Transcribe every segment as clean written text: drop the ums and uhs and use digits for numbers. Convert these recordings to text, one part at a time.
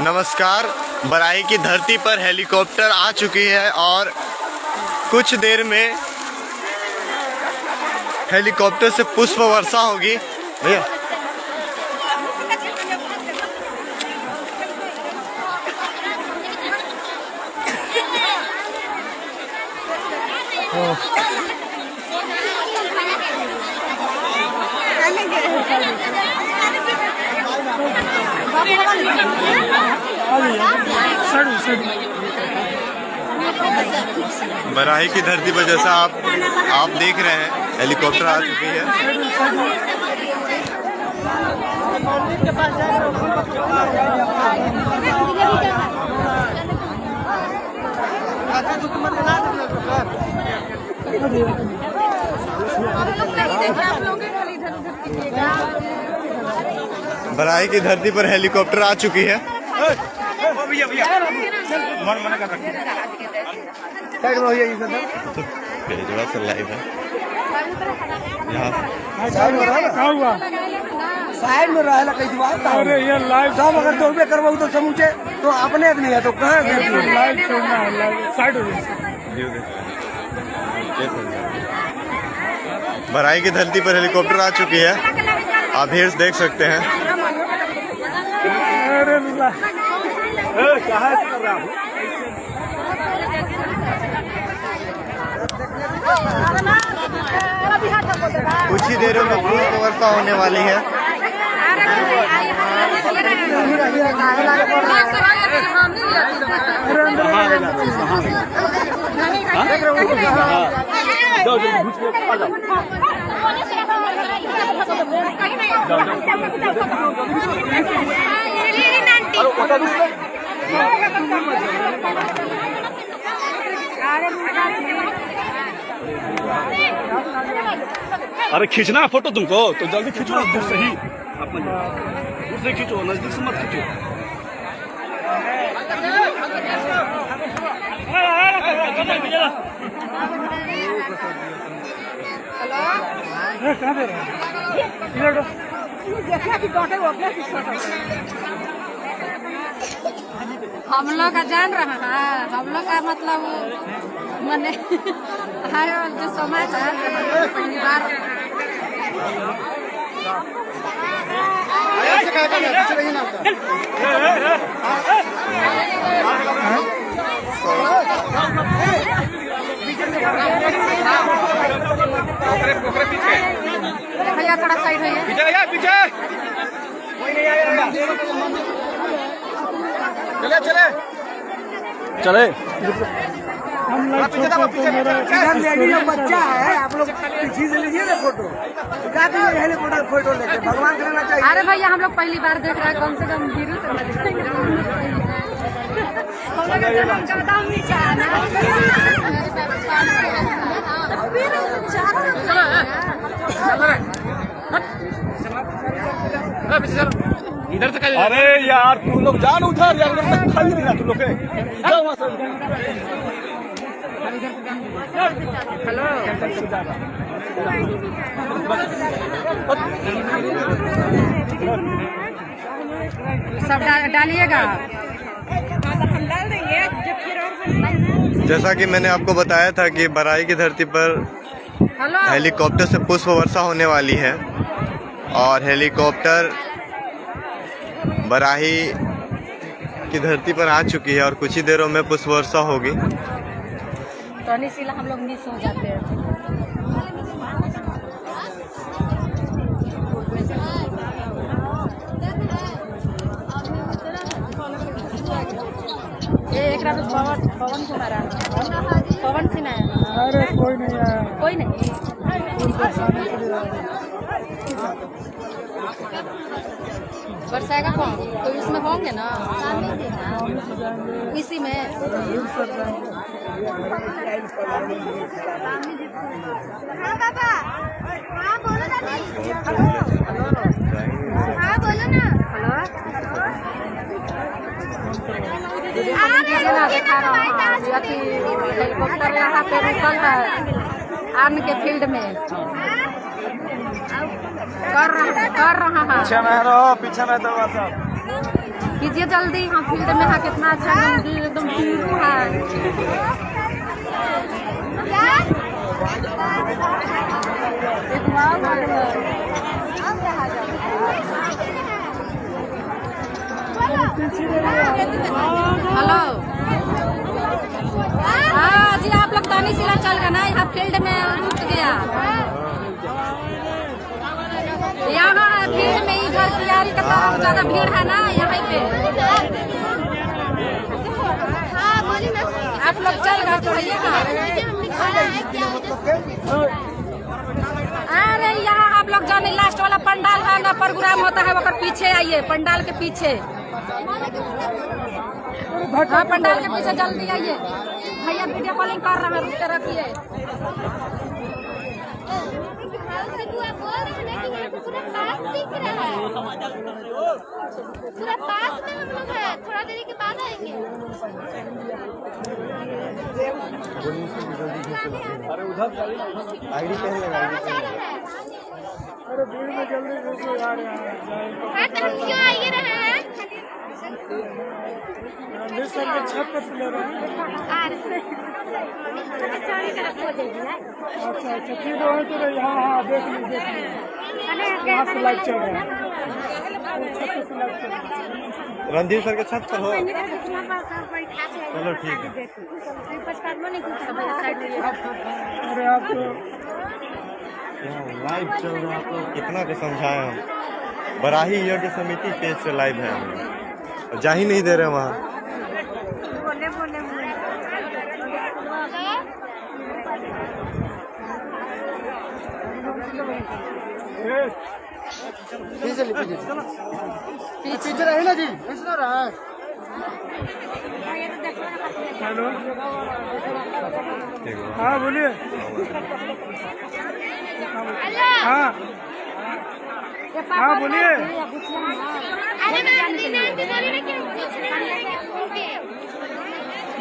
नमस्कार। बराही की धरती पर हेलीकॉप्टर आ चुकी है और कुछ देर में हेलीकॉप्टर से पुष्प वर्षा होगी। भैया बराही की धरती पर जैसा आप देख रहे हैं हेलीकॉप्टर आ चुकी है। बराही की धरती पर हेलीकॉप्टर आ चुकी है। लाइव है साइड में रहा अरे ये लाइव सब अगर तो करवाऊ तो समूचे तो अपने नहीं है तो कहाँ लाइव छोड़ना है। लाइव साइड हो बराही की धरती पर हेलीकॉप्टर आ चुकी है। आप भीड़ देख सकते हैं। कुछ ही देरों में पुष्प वर्षा होने वाली है। अरे खींचना है फोटो तुमको तो जल्दी खींचो ना, दूर से ही दूर से खींचो, नजदीक से मत खींचो। हम लोग का जान रहा है, हम लोग का मतलब मैंने हर जो समाज है परिवार भैया थोड़ा साइड है पीछे चले चले हम लोग बच्चा है। आप लोग पीछे से लीजिए ना फोटो फोटो लेके भगवान करना चाहिए। अरे भैया हम लोग पहली बार देख रहे हैं, कम से कम वीरू इधर से। अरे यार तुम लोग जान उधर यार, खाली नहीं ना तुम लोग जाओ वहां से। हेलो सब डालिएगा। जैसा कि मैंने आपको बताया था कि बराही की धरती पर हेलीकॉप्टर से पुष्प वर्षा होने वाली है और हेलीकॉप्टर बराही की धरती पर आ चुकी है और कुछ ही देरों में पुष्प वर्षा होगी। तो इसीलिए हम लोग मिस हो जाते हैं। एक पवन कुमार पवन सिन्हा है। अरे कोई नहीं आया, कोई नहीं। बरसाएगा कौन? तो इसमें होंगे ना, इसी में। हाँ बाबा, हाँ बोलो ना। हाँ बोलो ना। हेलीकॉप्टर यहाँ पे रुकल है आर्मी के फील्ड में। कर रहा है। पीछे में रहो, पीछे में दरवाजा। कीजिए जल्दी। हम फील्ड में है, कितना अच्छा एकदम भीड़ है। हेलो हाँ जी, आप लोग दानी सिला चल गए ना, यहाँ फील्ड में रुक गया। यहाँ फील्ड में इधर तैयारी का तरफ ज्यादा भीड़ है ना, यहाँ पे आप लोग चल गए तो अरे यहाँ आप लोग जाने लास्ट वाला पंडाल है ना, प्रोग्राम होता है, वो पीछे आइए, पंडाल के पीछे। हाँ पंडाल के पीछे जल्दी आइए भैया, वीडियो कॉलिंग कर रहे हैं, रुक के रखिए। पूरा पास में हम लोग है, थोड़ा देरी के बाद आएंगे। अरे उधर आईडी कैसे लगाएंगे? अरे भीड़ में जल्दी घुसो यार, यहाँ क्यों आइए रहे हैं? सर के छत पर से ले रहे हैं। अच्छा ठीक है, तो यहाँ हाँ देख लीजिए, यहाँ से लाइट चल रहा है, छत पर से लाइट चल रहा है। रणधीर सर के छत पर हो? चलो ठीक है। अरे आप तो लाइव चल रहा है, आप लोग कितना के समझाए हम। बराही यज्ञ समिति पेज से लाइव है, हम लोग जा ही नहीं दे रहे वहाँ। पीछे रहे ना जी, ऐसा रहा। हेलो हाँ बोलिए। हाँ हाँ बोलिए।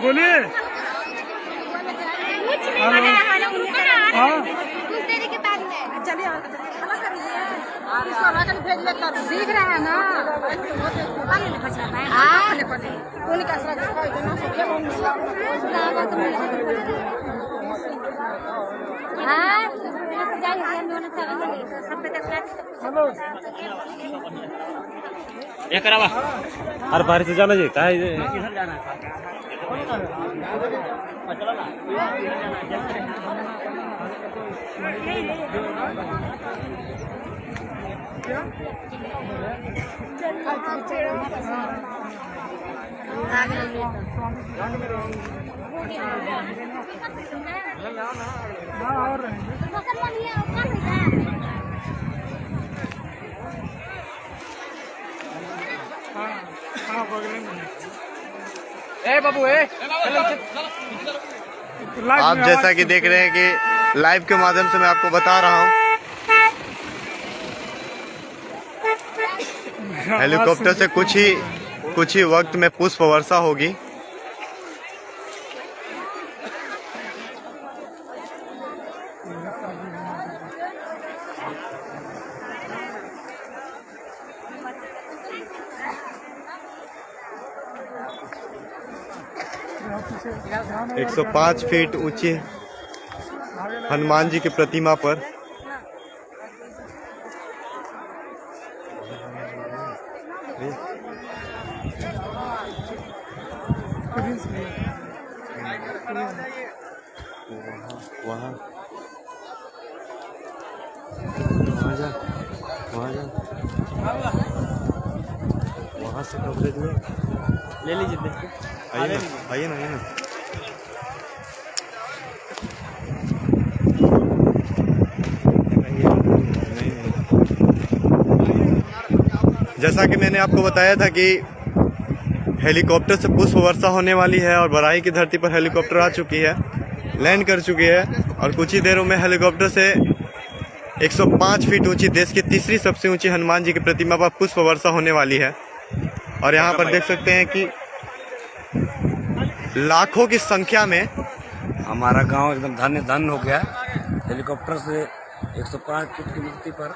बोलिए। हाँ दिख रहा है ना, हर बार से जाना जी, कहा आप जैसा कि देख रहे हैं कि लाइव के माध्यम से मैं आपको बता रहा हूँ, हेलीकॉप्टर से कुछ ही वक्त में पुष्प वर्षा होगी। हाँ 105 फीट ऊंची हनुमान जी की प्रतिमा पर वहाँ से कवरेज में ले लीजिए, आइए ना जैसा कि मैंने आपको बताया था कि हेलीकॉप्टर से पुष्प वर्षा होने वाली है और बराही की धरती पर हेलीकॉप्टर आ चुकी है, लैंड कर चुकी है और कुछ ही देरों में हेलीकॉप्टर से 105 फीट ऊंची देश की तीसरी सबसे ऊंची हनुमान जी की प्रतिमा पर पुष्प वर्षा होने वाली है। और यहाँ पर देख सकते हैं कि लाखों की संख्या में हमारा गांव एकदम धन्य हो गया। हेलीकॉप्टर से 105 फीट की ऊंचाई पर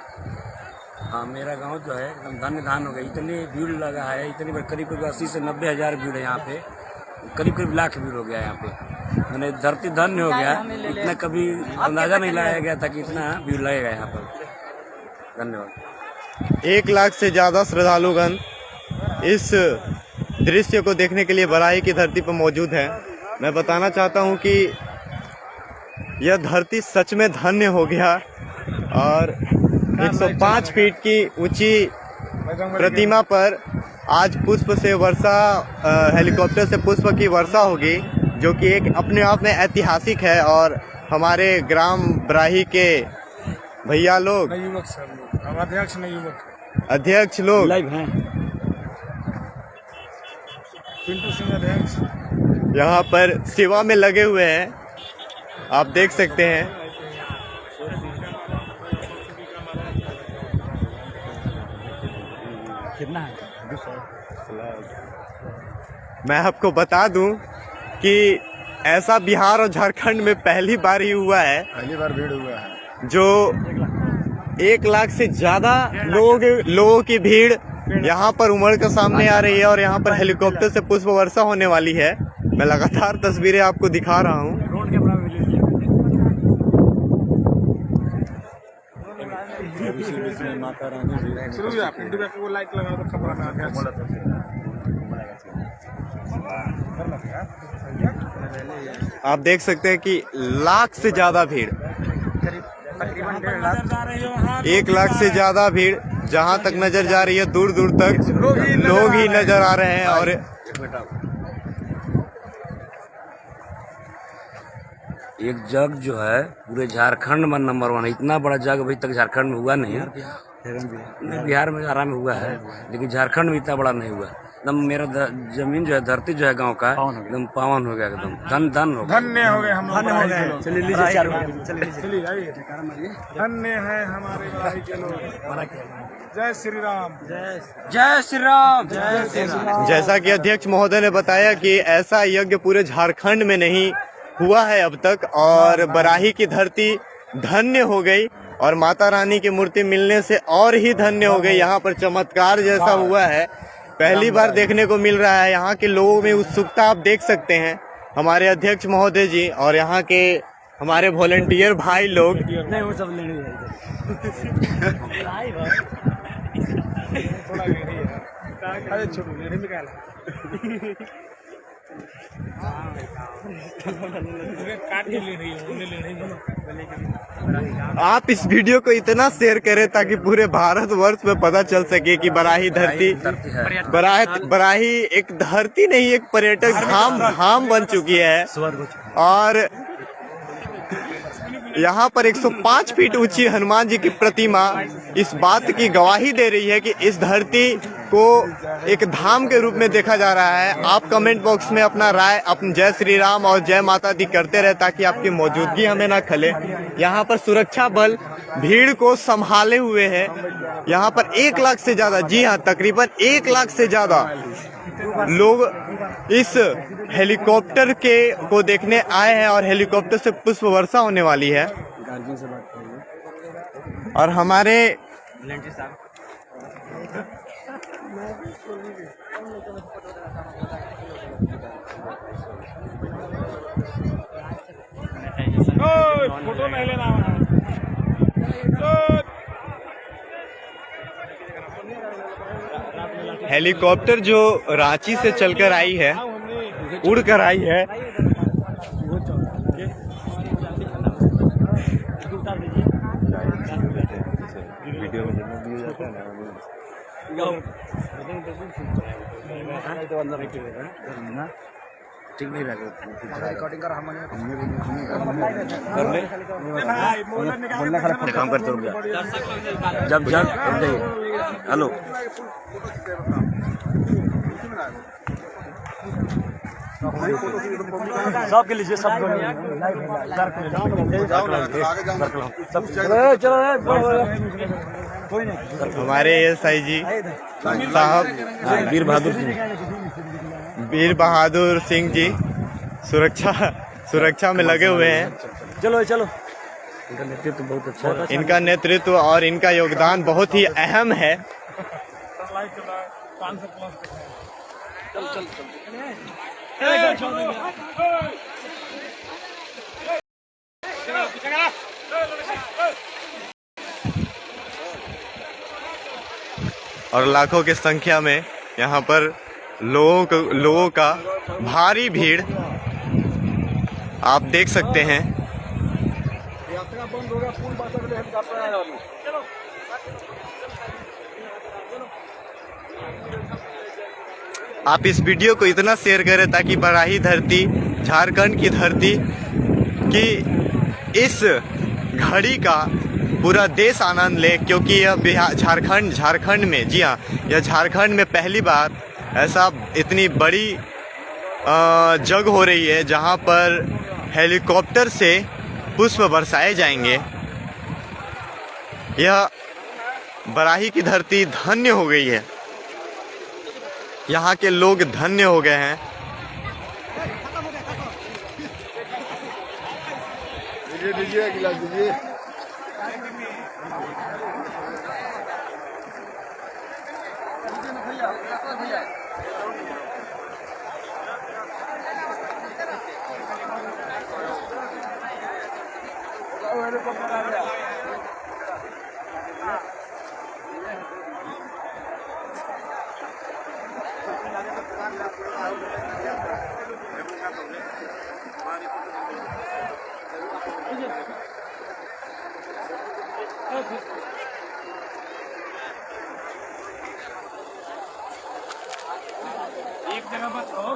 हाँ, मेरा गांव जो है एकदम धन्य धान हो गया। इतनी भीड़ लगा है, इतनी करीब करीब 80 से 90 हजार भीड़ है यहाँ पे। करीब करीब लाख भीड़ हो गया यहाँ पे। मैंने धरती धन्य हो गया। इतना कभी अंदाजा नहीं लगाया गया था कि इतना भीड़ लगेगा यहाँ पर। धन्यवाद। 1 लाख से ज़्यादा श्रद्धालुगण इस दृश्य को देखने के लिए बराही की धरती पर मौजूद है। मैं बताना चाहता हूँ कि यह धरती सच में धन्य हो गया और 105 फीट की ऊंची प्रतिमा पर आज पुष्प से वर्षा, हेलीकॉप्टर से पुष्प की वर्षा होगी, जो कि एक अपने आप में ऐतिहासिक है। और हमारे ग्राम बराही के भैया लोग, युवक सर लोग, अध्यक्ष नहीं युवक, अध्यक्ष लोग लाइव हैं। पिंटू सिंह अध्यक्ष यहाँ पर सेवा में लगे हुए हैं, आप देख सकते हैं। कितना है? मैं आपको बता दूं कि ऐसा बिहार और झारखंड में पहली बार ही हुआ है, पहली बार भीड़ हुआ है। जो 1 लाख से ज्यादा लोगों की भीड़ यहाँ पर उमड़ कर सामने आ रही है और यहाँ पर हेलीकॉप्टर से पुष्प वर्षा होने वाली है। मैं लगातार तस्वीरें आपको दिखा रहा हूँ। पिंटू को लाइक लगा दो, खबर आप देख सकते हैं कि लाख से ज्यादा भीड़, 1 लाख से ज्यादा भीड़, जहां तक नजर जा रही है दूर दूर तक लोग ही नजर आ रहे हैं। और एक जग जो है पूरे झारखंड में नंबर 1 है। इतना बड़ा जग अभी तक झारखंड में हुआ नहीं है। बिहार में आराम में हुआ है, लेकिन झारखंड में इतना बड़ा नहीं हुआ। एकदम मेरा जमीन जो है, धरती जो है गांव का, एकदम पावन हो गया, एकदम धन हो गया। धन्य हो गए हम लोग। चलिए लीजिए, चलिए आइए। धन्य है हमारे बराही के लोग। जय श्री राम, जय श्री राम, जय श्री राम। जैसा कि अध्यक्ष महोदय ने बताया कि ऐसा यज्ञ पूरे झारखंड में नहीं हुआ है अब तक, और बराही की धरती धन्य हो गई और माता रानी की मूर्ति मिलने से और ही धन्य हो गई। यहाँ पर चमत्कार जैसा हुआ है, पहली बार देखने को मिल रहा है। यहाँ के लोगों में उत्सुकता आप देख सकते हैं, हमारे अध्यक्ष महोदय जी और यहाँ के हमारे वॉलंटियर भाई लोग। नहीं, वो सब लेने अरे छोटू लेने में क्या काट के ले रही है। आप इस वीडियो को इतना शेयर करें ताकि पूरे भारतवर्ष में पता चल सके कि बराही धरती, बराही एक धरती नहीं, एक पर्यटक धाम बन चुकी है। और यहाँ पर 105 फीट ऊंची हनुमान जी की प्रतिमा इस बात की गवाही दे रही है कि इस धरती को एक धाम के रूप में देखा जा रहा है। आप कमेंट बॉक्स में अपना राय, अपने जय श्री राम और जय माता दी करते रहे ताकि आपकी मौजूदगी हमें ना खले। यहाँ पर सुरक्षा बल भीड़ को संभाले हुए है। यहाँ पर 1 लाख से ज्यादा, जी हाँ, तकरीबन 1 लाख से ज्यादा लोग इस हेलीकॉप्टर को देखने आए हैं और हेलीकॉप्टर से पुष्प वर्षा होने वाली है। और हमारे फोटो नहीं लेना। हेलीकॉप्टर जो रांची से चलकर आई है, उड़कर आई है, वीडियो में जब दिया जाता है ना, ठीक नहीं रहेगा। रिकॉर्डिंग कर हम काम करते रुक जा। जब हेलो, सब के लीजिए, सब हमारे एसआई जी साहब वीर बहादुर सिंह जी सुरक्षा में लगे हुए हैं। चलो चलो, इनका नेतृत्व बहुत अच्छा है। इनका नेतृत्व और इनका योगदान बहुत ही अहम है। और लाखों की संख्या में यहाँ पर लोगों का भारी भीड़ आप देख सकते हैं। आप इस वीडियो को इतना शेयर करें ताकि बराही धरती, झारखंड की धरती की इस घड़ी का पूरा देश आनंद ले, क्योंकि यह झारखंड में, जी हाँ, यह झारखंड में पहली बार ऐसा इतनी बड़ी जंग हो रही है जहां पर हेलीकॉप्टर से पुष्प बरसाए जाएंगे। यह बराही की धरती धन्य हो गई है, यहाँ के लोग धन्य हो गए हैं। दीजिए गिलास दीजिए। एक जगह मत रहो।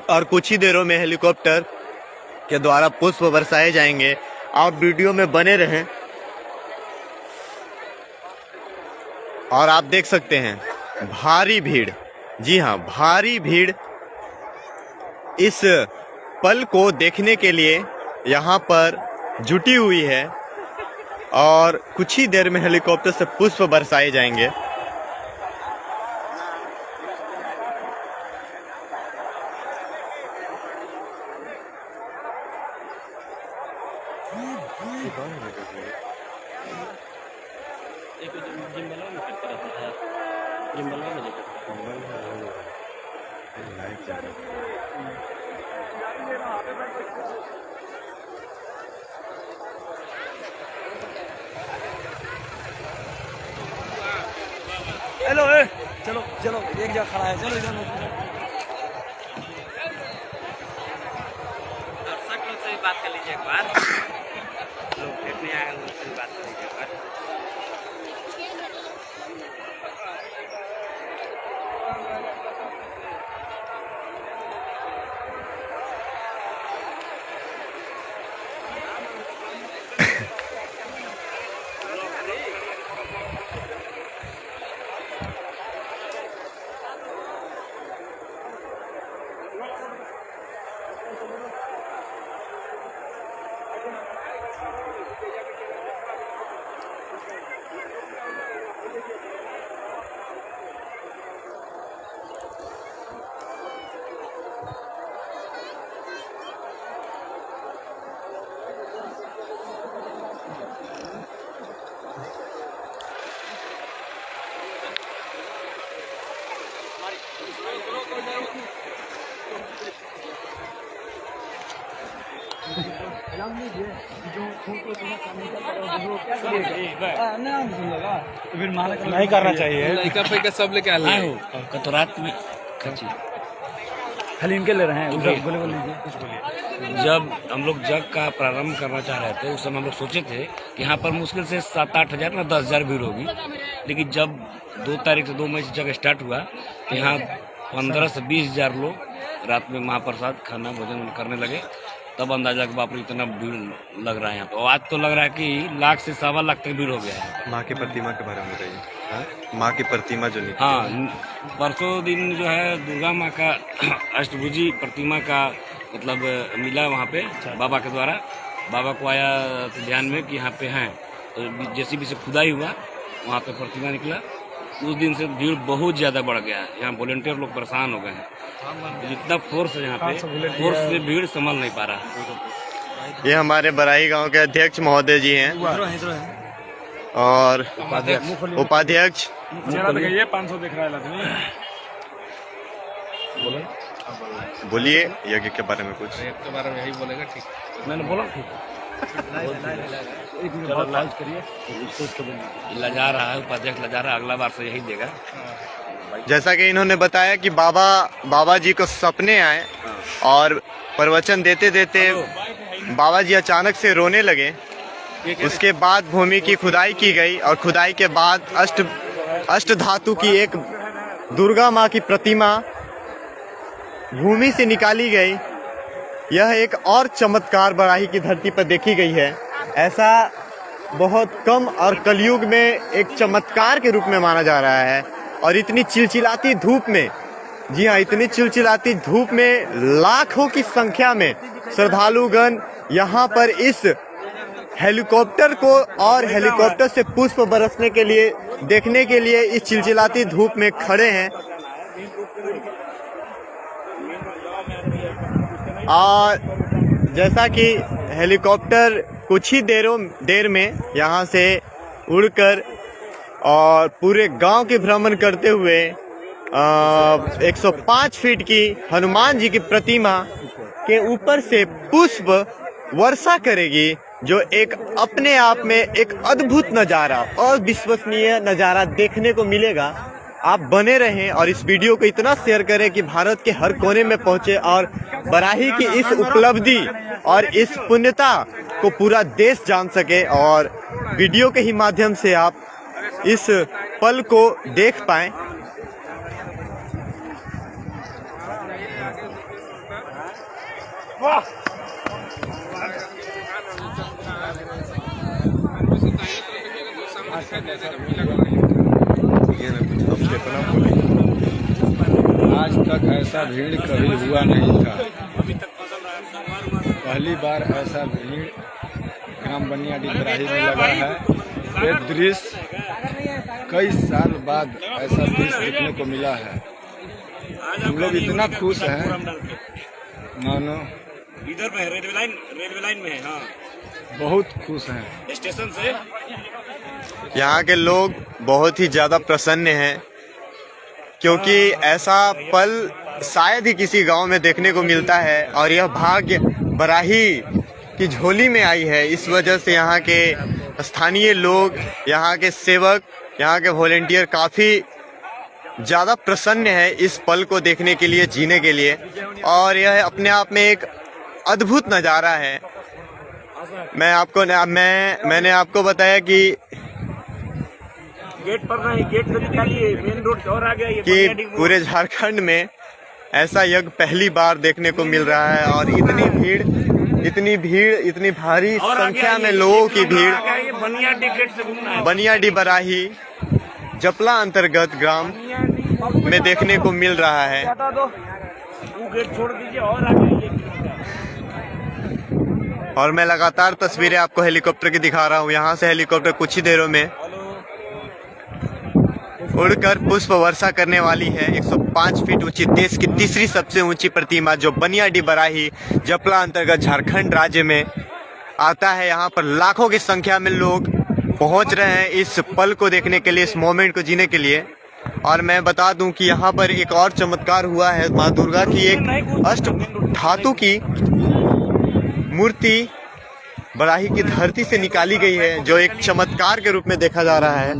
और कुछ ही देरों में हेलीकॉप्टर के द्वारा पुष्प बरसाए जाएंगे। आप वीडियो में बने रहें। और आप देख सकते हैं भारी भीड़, जी हाँ, भारी भीड़ इस पल को देखने के लिए यहाँ पर जुटी हुई है। और कुछ ही देर में हेलीकॉप्टर से पुष्प बरसाए जाएंगे। हेलो, चलो चलो एक जगह खड़ा है, चलो इधर दर्शक लोग से भी बात कर लीजिए एक बार। लोग देखने आए हैं, उनसे भी बात कर लीजिए एक बार। नहीं करना चाहिए। सब लेके आ रहे हो तो रात में खाली इनके ले रहे हैं। बोले कुछ बोलिए। जब हम लोग जग का प्रारंभ करना चाह रहे थे, उस समय हम लोग सोचे थे कि यहाँ पर मुश्किल से 7-8 हज़ार ना 10 हज़ार भीड़ होगी। लेकिन जब 2 तारीख से 2 मई से जग स्टार्ट हुआ तो यहाँ 15 से 20 हज़ार लोग रात में महाप्रसाद खाना भोजन करने लगे। तब अंदाजा कि बाप रे इतना भीड़ लग रहा है यहाँ पे। आज तो लग रहा है कि 1 लाख से 1.25 लाख तक भीड़ हो गया है। माँ की प्रतिमा के बारे में बताइए। माँ की प्रतिमा जो निकली। हाँ, परसों दिन जो है दुर्गा माँ का अष्टभुजी प्रतिमा का मतलब मिला वहाँ पे बाबा के द्वारा। बाबा को आया तो ध्यान में कि यहाँ पे हैं, तो जेसीबी से खुदाई हुआ, वहाँ पे प्रतिमा निकला। उस दिन से भीड़ बहुत ज़्यादा बढ़ गया है। यहाँ वॉलेंटियर लोग परेशान हो गए हैं, तो जितना फोर्स है यहाँ पे, फोर्स से भीड़ संभाल नहीं पा रहा है। ये हमारे बराही गांव के अध्यक्ष महोदय जी हैं और उपाध्यक्ष। ये 500 दिख रहा है। बोलिए यज्ञ के बारे में कुछ। के बारे में यही बोलेगा, ठीक? मैंने बोला ठीक। लजा रहा है उपाध्यक्ष, लजा रहा है, अगला बार से यही देगा। जैसा कि इन्होंने बताया कि बाबा जी को सपने आए और प्रवचन देते देते बाबा जी अचानक से रोने लगे। उसके बाद भूमि की खुदाई की गई और खुदाई के बाद अष्ट धातु की एक दुर्गा माँ की प्रतिमा भूमि से निकाली गई। यह एक और चमत्कार बराही की धरती पर देखी गई है। ऐसा बहुत कम और कलयुग में एक चमत्कार के रूप में माना जा रहा है। और इतनी चिलचिलाती धूप में, जी हाँ, इतनी चिलचिलाती धूप में लाखों की संख्या में श्रद्धालुगण यहाँ पर इस हेलीकॉप्टर को और हेलीकॉप्टर से पुष्प बरसने के लिए, देखने के लिए इस चिलचिलाती धूप में खड़े हैं। और जैसा कि हेलीकॉप्टर कुछ ही देर में यहाँ से उड़कर और पूरे गांव की भ्रमण करते हुए 105 फीट की हनुमान जी की प्रतिमा के ऊपर से पुष्प वर्षा करेगी, जो एक अपने आप में एक अद्भुत नज़ारा, अविश्वसनीय नज़ारा देखने को मिलेगा। आप बने रहें और इस वीडियो को इतना शेयर करें कि भारत के हर कोने में पहुंचे और बराही की इस उपलब्धि और इस पुण्यता को पूरा देश जान सके और वीडियो के ही माध्यम से आप इस पल को देख पाएं। आज तक ऐसा भीड़ कभी हुआ नहीं था। पहली बार ऐसा भीड़ ग्राम बनियाडी बराही में लगा है। ये दृश्य कई साल बाद ऐसा दृश्य देखने को मिला है। हम लोग इतना खुश हैं, मानो इधर में रेलवे लाइन में है। हाँ, बहुत खुश हैं। स्टेशन से यहाँ के लोग बहुत ही ज़्यादा प्रसन्न हैं, क्योंकि ऐसा पल शायद ही किसी गांव में देखने को मिलता है और यह भाग्य बराही की झोली में आई है। इस वजह से यहाँ के स्थानीय लोग, यहाँ के सेवक, यहाँ के वॉलेंटियर काफ़ी ज़्यादा प्रसन्न है इस पल को देखने के लिए, जीने के लिए। और यह अपने आप में एक अद्भुत नज़ारा है। मैंने आपको बताया कि गेट पर नहीं, गेट से निकालिए, मेन रोड से और आ गया। कि पूरे झारखंड में ऐसा यज्ञ पहली बार देखने को मिल रहा है और इतनी भीड़, इतनी भारी संख्या में लोगों की भीड़ बनियाडी बराही जपला अंतर्गत ग्राम में देखने को मिल रहा है। गेट छोड़ दीजिए और आ गया। और मैं लगातार तस्वीरें आपको हेलीकॉप्टर की दिखा रहा हूँ। यहाँ से हेलीकॉप्टर कुछ ही देरों में उड़कर पुष्प वर्षा करने वाली है। 105 फीट ऊंची, देश की तीसरी सबसे ऊंची प्रतिमा जो बनियाडी बराही जपला अंतर्गत झारखंड राज्य में आता है। यहाँ पर लाखों की संख्या में लोग पहुँच रहे हैं इस पल को देखने के लिए, इस मोमेंट को जीने के लिए। और मैं बता दूं कि यहाँ पर एक और चमत्कार हुआ है। माँ दुर्गा की एक अष्ट धातु की मूर्ति बराही की धरती से निकाली गई है, जो एक चमत्कार के रूप में देखा जा रहा है।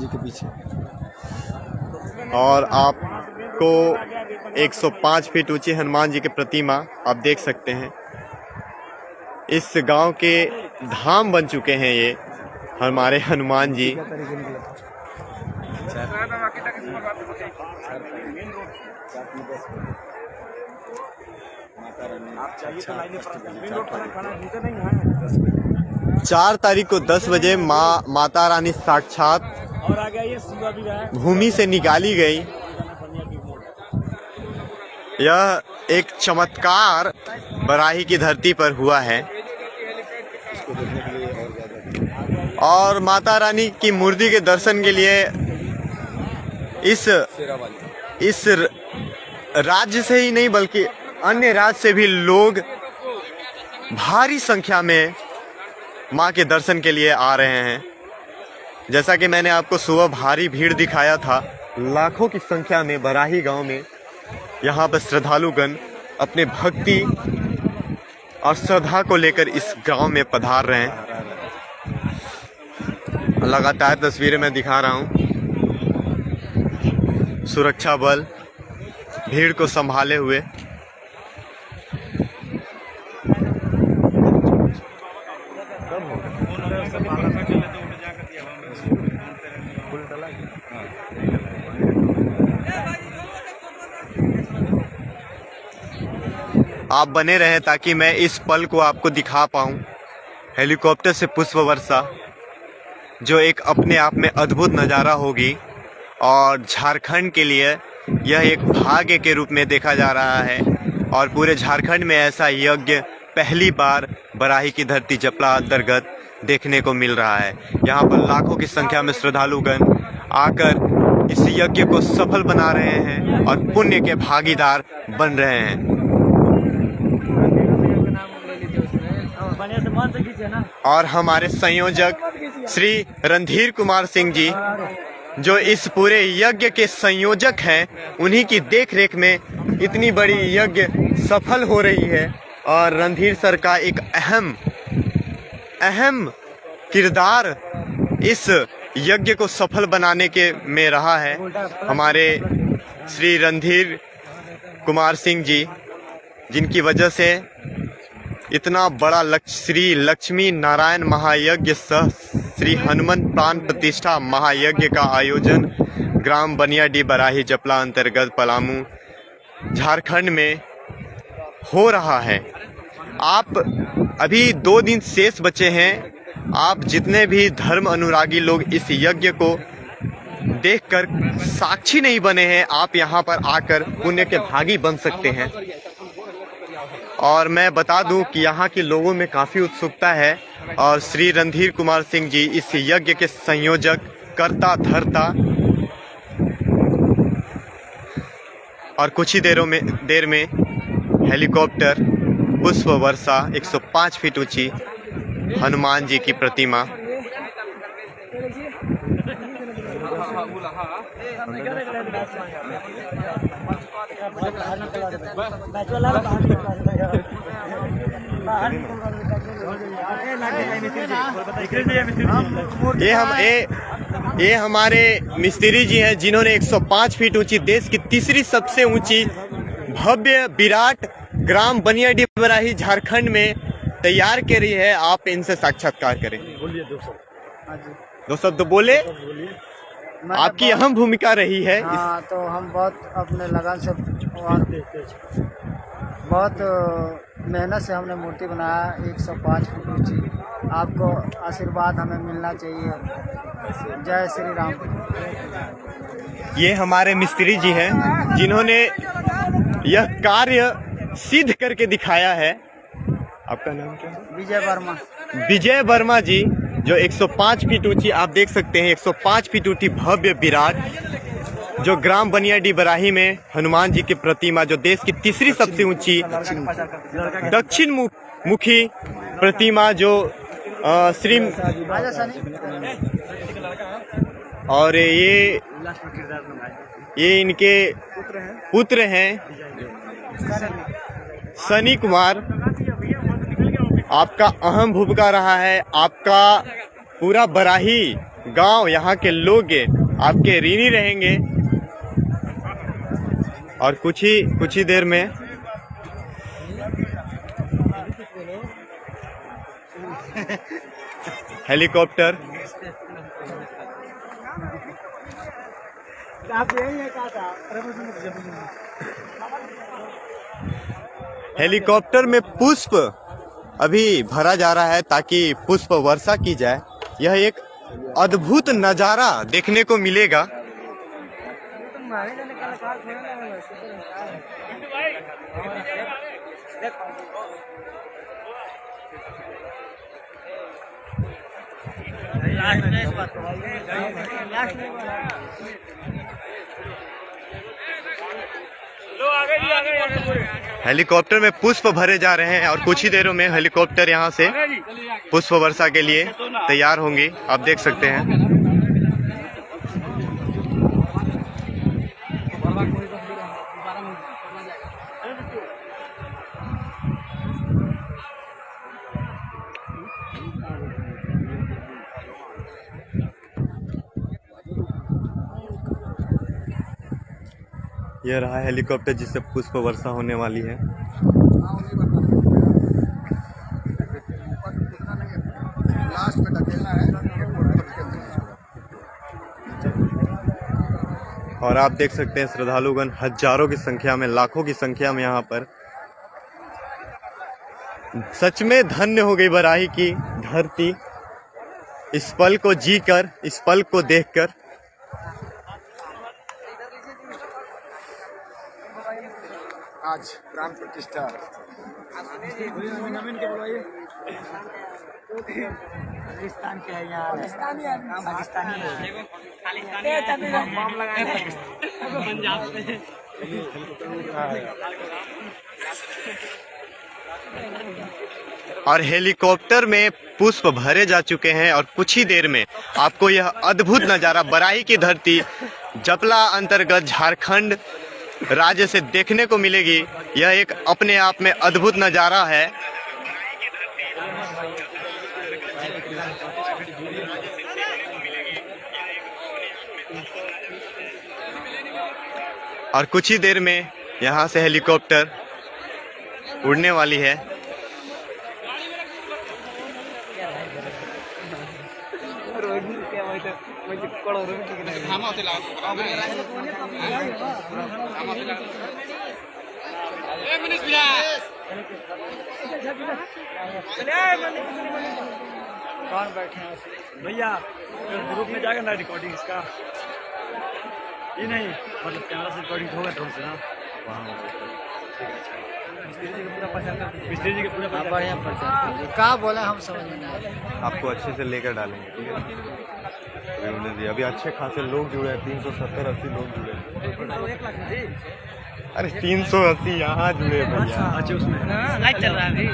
और आपको 105 फीट ऊंची हनुमान जी की प्रतिमा आप देख सकते हैं। इस गांव के धाम बन चुके हैं ये हमारे हनुमान जी। चार तारीख को 10 बजे माता रानी साक्षात भूमि से निकाली गई। यह एक चमत्कार बराही की धरती पर हुआ है और माता रानी की मूर्ति के दर्शन के लिए इस राज्य से ही नहीं बल्कि अन्य राज्य से भी लोग भारी संख्या में मां के दर्शन के लिए आ रहे हैं। जैसा कि मैंने आपको सुबह भारी भीड़ दिखाया था, लाखों की संख्या में बराही गांव में यहाँ पर श्रद्धालुगण अपने भक्ति और श्रद्धा को लेकर इस गांव में पधार रहे हैं। लगातार तस्वीरें मैं दिखा रहा हूँ। सुरक्षा बल भीड़ को संभाले हुए। आप बने रहें ताकि मैं इस पल को आपको दिखा पाऊं। हेलीकॉप्टर से पुष्प वर्षा जो एक अपने आप में अद्भुत नज़ारा होगी और झारखंड के लिए यह एक भाग्य के रूप में देखा जा रहा है। और पूरे झारखंड में ऐसा यज्ञ पहली बार बराही की धरती जपला अंतर्गत देखने को मिल रहा है। यहाँ पर लाखों की संख्या में श्रद्धालुगण आकर इस यज्ञ को सफल बना रहे हैं और पुण्य के भागीदार बन रहे हैं। और हमारे संयोजक श्री रणधीर कुमार सिंह जी जो इस पूरे यज्ञ के संयोजक हैं, उन्हीं की देखरेख में इतनी बड़ी यज्ञ सफल हो रही है। और रणधीर सर का एक अहम किरदार इस यज्ञ को सफल बनाने के में रहा है। हमारे श्री रणधीर कुमार सिंह जी, जिनकी वजह से इतना बड़ा श्री लक्ष्मी नारायण महायज्ञ सह श्री हनुमान प्राण प्रतिष्ठा महायज्ञ का आयोजन ग्राम बनियाडी बराही जपला अंतर्गत पलामू झारखंड में हो रहा है। आप अभी 2 दिन शेष बचे हैं। आप जितने भी धर्म अनुरागी लोग इस यज्ञ को देखकर साक्षी नहीं बने हैं, आप यहाँ पर आकर पुण्य के भागी बन सकते हैं। और मैं बता दूं कि यहाँ के लोगों में काफ़ी उत्सुकता है और श्री रणधीर कुमार सिंह जी इस यज्ञ के संयोजक, कर्ता धर्ता और कुछ ही देर में हेलीकॉप्टर पुष्प वर्षा 105 फीट ऊंची हनुमान जी की प्रतिमा ये हमारे मिस्त्री जी हैं जिन्होंने 105 फीट ऊंची देश की तीसरी सबसे ऊंची भव्य विराट ग्राम बनियाडी बराही झारखंड में तैयार करी है। आप इनसे साक्षात्कार करें। दो शब्द बोले। आपकी अहम भूमिका रही है। हाँ, तो हम बहुत अपने लगन से और बहुत मेहनत से हमने मूर्ति बनाया 105 फीट ऊंची। आपको आशीर्वाद हमें मिलना चाहिए। जय श्री राम। ये हमारे मिस्त्री जी हैं जिन्होंने यह कार्य सिद्ध करके दिखाया है। आपका नाम क्या है? विजय वर्मा। विजय वर्मा जी जो 105 फीट ऊंची आप देख सकते हैं 105 फीट ऊंची भव्य विराट जो ग्राम बनियाडी बराही में हनुमान जी की प्रतिमा जो देश की तीसरी सबसे ऊंची दक्षिण मुखी प्रतिमा जो श्री और ये इनके पुत्र हैं सनी कुमार। आपका अहम भूमिका रहा है। आपका पूरा बराही गांव यहाँ के लोग आपके ऋणी रहेंगे। और कुछ ही देर में हेलीकॉप्टर हेलीकॉप्टर में पुष्प अभी भरा जा रहा है ताकि पुष्प वर्षा की जाए। यह एक अद्भुत नजारा देखने को मिलेगा। हेलीकॉप्टर में पुष्प भरे जा रहे हैं और कुछ ही देरों में हेलीकॉप्टर यहां से पुष्प वर्षा के लिए तैयार होंगी, आप देख सकते हैं। यह रहा हेलीकॉप्टर जिससे पुष्प वर्षा होने वाली है। और आप देख सकते हैं श्रद्धालुगण हजारों की संख्या में, लाखों की संख्या में यहाँ पर। सच में धन्य हो गई बराही की धरती इस पल को जीकर, इस पल को देखकर। आज प्राण प्रतिष्ठा पाकिस्तान के है यहाँ, पाकिस्तानी और हेलीकॉप्टर में पुष्प भरे जा चुके हैं और कुछ ही देर में आपको यह अद्भुत नज़ारा बराही की धरती जपला अंतर्गत झारखंड राज्य से देखने को मिलेगी। यह एक अपने आप में अद्भुत नज़ारा है। और कुछ ही देर में यहाँ से हेलीकॉप्टर उड़ने वाली है। कौन बैठे हैं भैया ग्रुप में जाएगा ना रिकॉर्डिंग इसका, ये नहीं मतलब कैमरा से रिकॉर्डिंग होगा ड्रोन से ना। मिस्त्री जी के पूरा बढ़िया प्रचार क्या बोले हम समझ नहीं आए। आपको अच्छे से लेकर डालेंगे, ठीक है। अभी अच्छे खासे लोग जुड़े हैं, 370-80 लोग जुड़े हैं। अरे 380 यहाँ जुड़े हैं भैया। अच्छा उसमें लाइव चल रहा है अभी,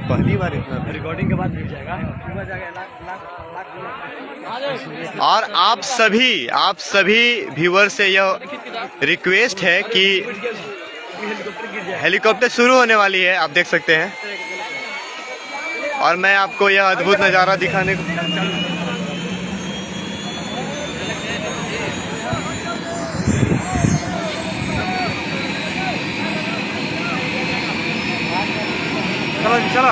पहली बार इतना। रिकॉर्डिंग के बाद मिल जाएगा। और आप सभी व्यूअर से यह रिक्वेस्ट है कि हेलीकॉप्टर शुरू होने वाली है, आप देख सकते हैं। और मैं आपको यह अद्भुत नज़ारा दिखाने को चलो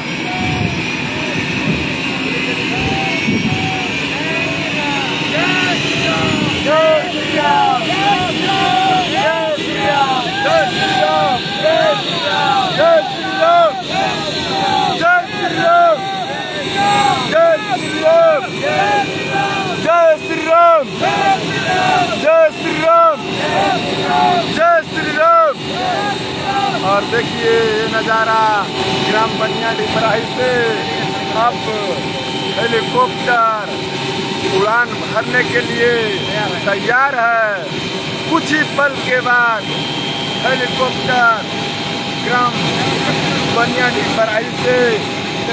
और देखिए ये नज़ारा ग्राम बनियाडी बराही से अब हेलीकॉप्टर उड़ान भरने के लिए तैयार है। कुछ ही पल के बाद हेलीकॉप्टर ग्राम बनियाडी बराही से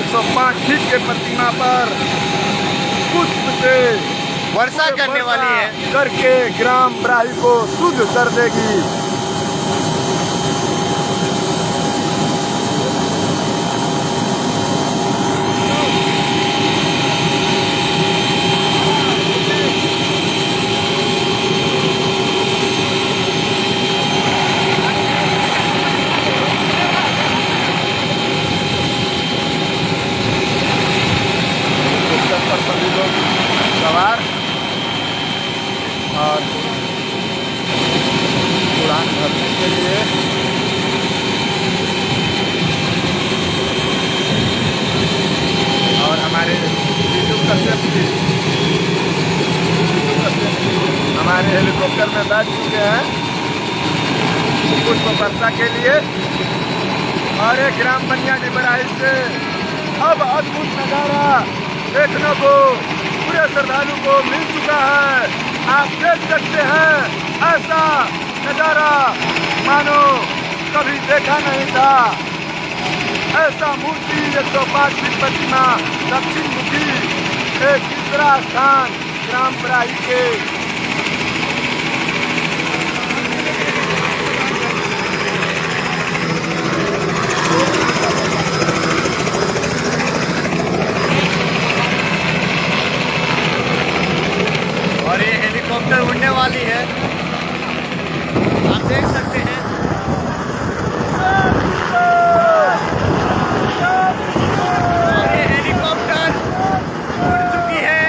105 फीट के प्रतिमा पर पुष्प से वर्षा करने वाली है, करके ग्राम बराही को शुद्ध कर देगी। सवार और उड़ान भरने के लिए और हमारे यूट्यूब का हमारे हेलीकॉप्टर में बैठ चुके हैं पुष्प वर्षा के लिए। और एक ग्राम बनियाडी बराही से अब अद्भुत नज़ारा देखने को पूरे श्रद्धालु को मिल चुका है। आप देख सकते हैं ऐसा नज़ारा मानो कभी देखा नहीं था। ऐसा मूर्ति 105 फीट प्रतिमा दक्षिण मुखी एक तीसरा स्थान ग्राम बराही के और ये हेलीकॉप्टर उड़ने वाली है, आप देख सकते हैं। और ये हेलीकॉप्टर उड़ चुकी है।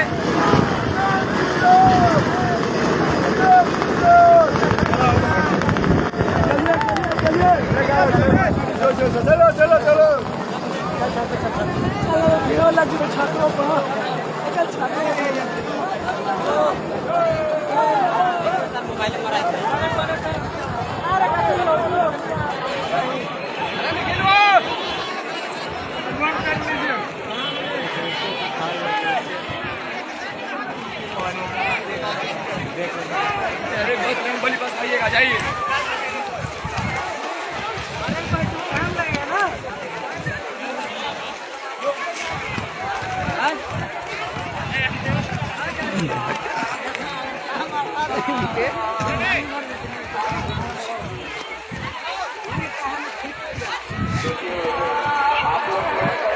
चलो चलो चलो जाइए।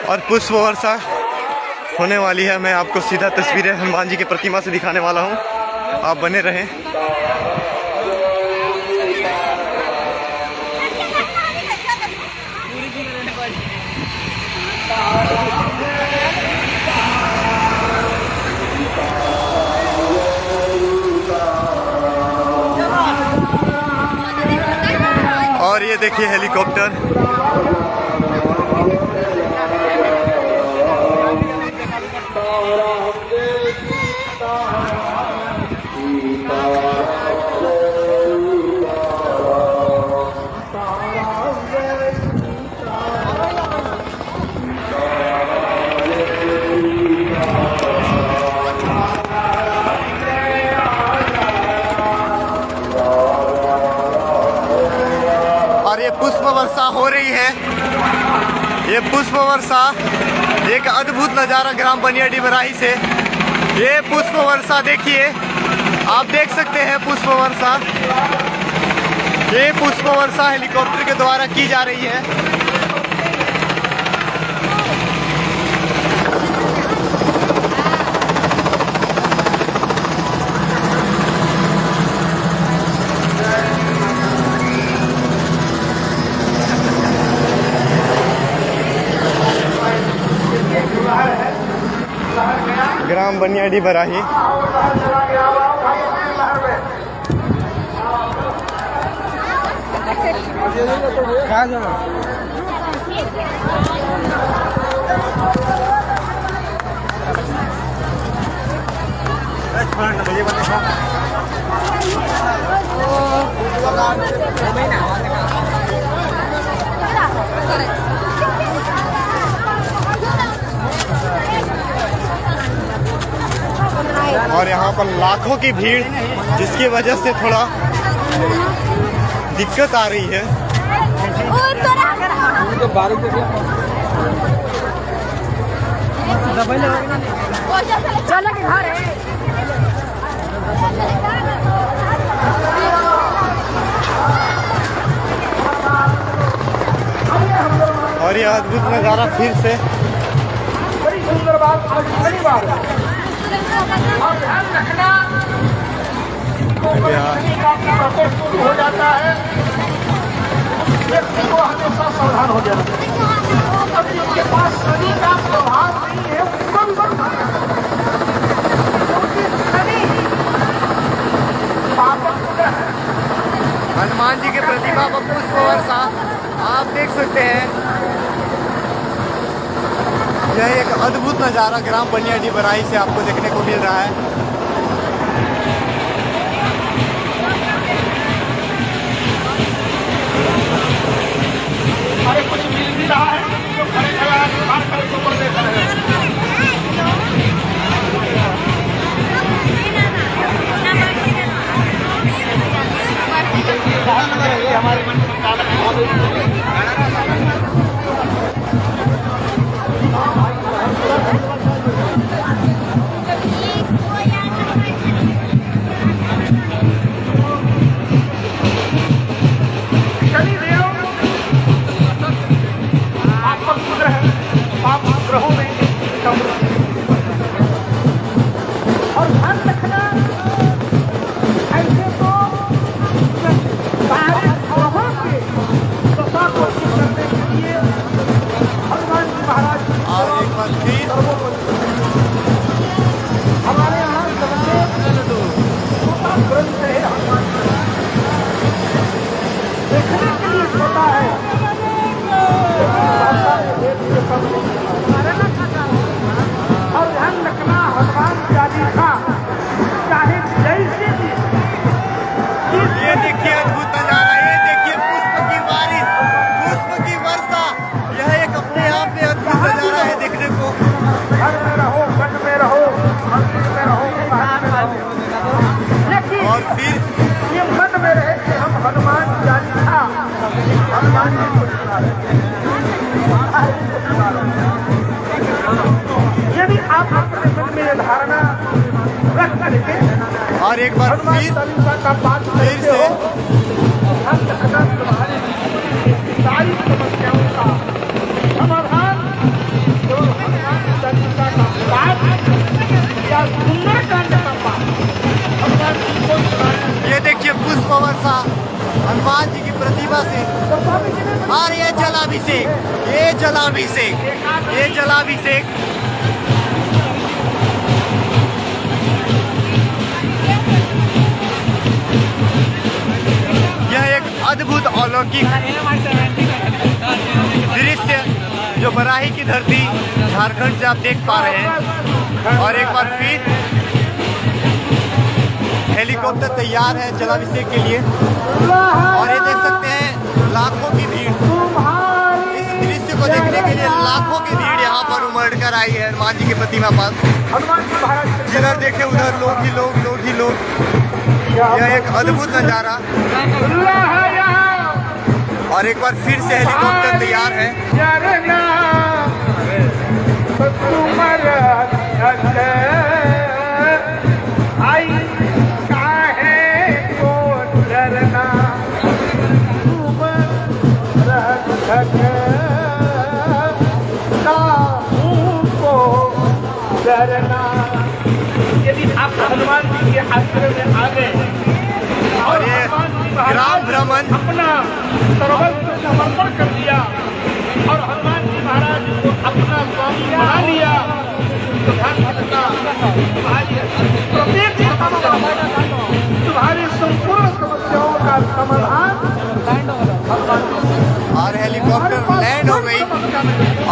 और पुष्प वर्षा होने वाली है। मैं आपको सीधा तस्वीरें हनुमान जी की प्रतिमा से दिखाने वाला हूँ, आप बने रहें। और ये देखिए हेलीकॉप्टर, और ये पुष्प वर्षा हो रही है। ये पुष्प वर्षा एक अद्भुत नज़ारा ग्राम बनियाडी बराही से। ये पुष्प वर्षा देखिए, आप देख सकते हैं पुष्प वर्षा। ये पुष्प वर्षा हेलीकॉप्टर के द्वारा की जा रही है। ग्राम बनियाडी बराही। और यहाँ पर लाखों की भीड़, जिसकी वजह से थोड़ा दिक्कत आ रही है। और यह अद्भुत नज़ारा फिर से। बड़ी सुंदर बात, आज पहली बार और ध्यान रखना शुरू हो जाता है, व्यक्ति को हमेशा सावधान हो जाना चाहिए। अभी उसके पास शनि का प्रभाव नहीं है, उसको भी बंद हनुमान जी के प्रतिमा पर पुष्प वर्षा आप देख सकते हैं। यह एक अद्भुत नज़ारा ग्राम बनियाडी बराही से आपको देखने को मिल रहा है। हमारे मंच संचालक महोदय शनिदेव आपका पुत्र है, आप ग्रहों में और ध्यान रखना ऐसे तो सारे ग्रहों के दशा को ठीक करने के लिए हनुमान जी महाराज और एक बार फिर हमारे यहाँ सबसे छोटा ग्रंथ है हनुमान जी। देखने के लिए छोटा है, और ध्यान रखना हनुमान चालीसा चाहे जैसे भी ये देखिए अद्भुत नजारा, ये देखिए पुष्प की बारिश, पुष्प की वर्षा। यह एक अपने आप में अद्भुत नजारा है देखने को। घर में रहो, वन में रहो, मंदिर में रहो, बाहर में रहो, लेकिन और फिर ये मन में रहे कि हम हनुमान चालीसा हनुमान जी को सुना रहे हैं। यदि आप अपने मन में ये धारणा रख करके और एक बार हनुमान फिर चालीसा का पाठ फिर करते से हो, हम रखना तुम्हारी सारी समस्याओं का समाधान जो हनुमान चालीसा का पाठ या सुंदरकांड का पाठ हनुमान जी को सुनाना। ये देखिए पुष्प वर्षा हनुमान जी की प्रतिभा से। और ये जलाभिषेक, ये जलाभिषेक, ये जलाभिषेक। यह एक अद्भुत अलौकिक दृश्य जो बराही की धरती झारखंड से आप देख पा रहे हैं। और एक बार फिर हेलीकॉप्टर तैयार है जलाभिषेक के लिए। और ये देख सकते हैं लाखों की भीड़, इस दृश्य को देखने के लिए लाखों की भीड़ यहाँ पर उमड़ कर आई है हनुमान जी की प्रतिमा पास। हनुमान जी महाराज जिधर देखे उधर लोग ही लोग, लोग ही लोग। यह एक अद्भुत नजारा। और एक बार फिर से हेलीकॉप्टर तैयार है। आई काहे को डरना डरना। यदि आप हनुमान जी के आश्रय में आ गए और ये ग्राम भ्रमण अपना सर्वस्व समर्पण कर दिया और हनुमान जी महाराज को अपना स्वामी बना लिया, तो ध्यान रखना प्रत्येक तुम्हारी संपूर्ण समस्याओं का समाधान। और हेलीकॉप्टर लैंड हो गई।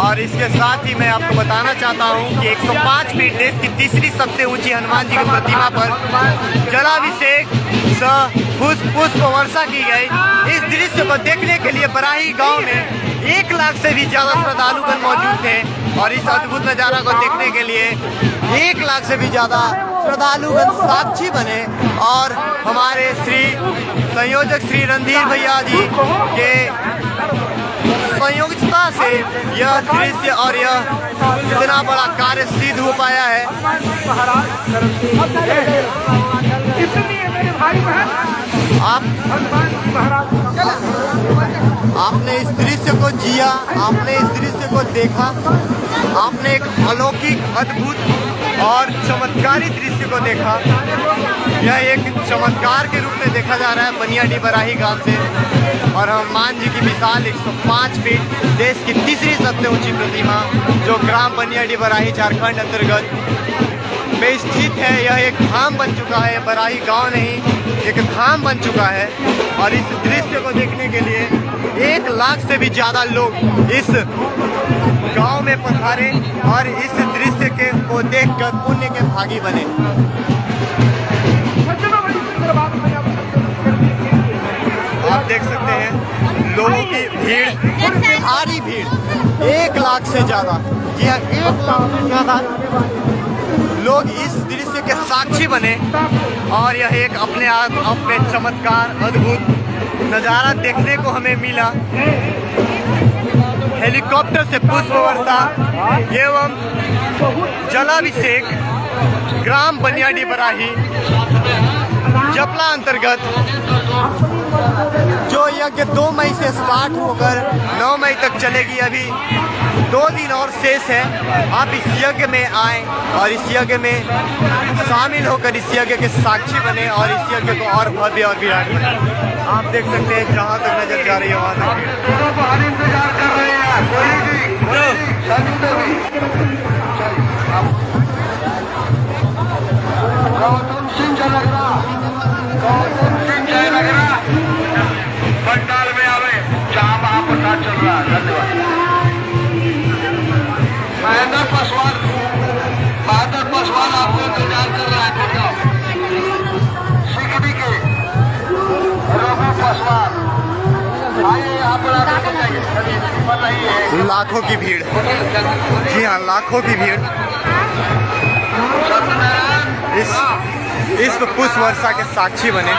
और इसके साथ ही मैं आपको बताना चाहता हूँ कि 105 फीट देश की तीसरी सबसे ऊंची हनुमान जी की प्रतिमा पर जलाभिषेक सह पुष्प वर्षा की गई। इस दृश्य को देखने के लिए बराही गांव में 1 लाख से भी ज्यादा श्रद्धालुगण मौजूद थे। और इस अद्भुत नजारा को देखने के लिए 1 लाख से भी ज्यादा श्रद्धालुगण साक्षी बने। और हमारे श्री संयोजक श्री रणधीर भैया जी के संयोगिता से यह दृश्य और यह इतना बड़ा कार्य सिद्ध हो पाया है। इसलिए मेरे भाई बहन आप हनुमान जी महाराज आपने इस दृश्य को जिया, आपने इस दृश्य को देखा, आपने एक अलौकिक अद्भुत और चमत्कारी दृश्य को देखा। यह एक चमत्कार के रूप में देखा जा रहा है बनियाडी बराही गांव से। और हनुमान जी की विशाल 105 फीट देश की तीसरी सबसे ऊंची प्रतिमा जो ग्राम बनियाडी बराही झारखंड अंतर्गत में स्थित है। यह एक धाम बन चुका है, बराही गांव नहीं एक धाम बन चुका है। और इस दृश्य को देखने के लिए 1 लाख से भी ज्यादा लोग इस गांव में पधारे और इस दृश्य को देखकर पुण्य के भागी बने। आप देख सकते हैं लोगों की भीड़, भारी भीड़, 1 लाख से ज्यादा, जी हाँ 1 लाख से ज्यादा लोग इस दृश्य के साक्षी बने। और यह एक अपने आप में चमत्कार, अद्भुत नज़ारा देखने को हमें मिला। हेलीकॉप्टर से पुष्प वर्षा एवं जलाभिषेक ग्राम बनियाडी बराही जपला अंतर्गत जो यज्ञ 2 मई से स्टार्ट होकर 9 मई तक चलेगी। अभी 2 दिन और शेष है। आप इस यज्ञ में आएँ और इस यज्ञ में शामिल होकर इस यज्ञ के साक्षी बने और इस यज्ञ को और भव्य और विराट बनाएं। आप देख सकते हैं जहाँ तक नजर जा रही है वहाँ तक इंतजार कर रहे हैं। गौतम सिंह जयनगरा पंडाल में आवे जहाँ महाप्रसाद चल रहा है। धन्यवाद। महेंद्र पासवान आपको इंतजार कर रहा है। सिकड़ी के रघु पासवान आइए यहाँ पर आगे। लाखों की भीड़, जी हाँ लाखों की भीड़ इस पुष्प वर्षा के साक्षी बने।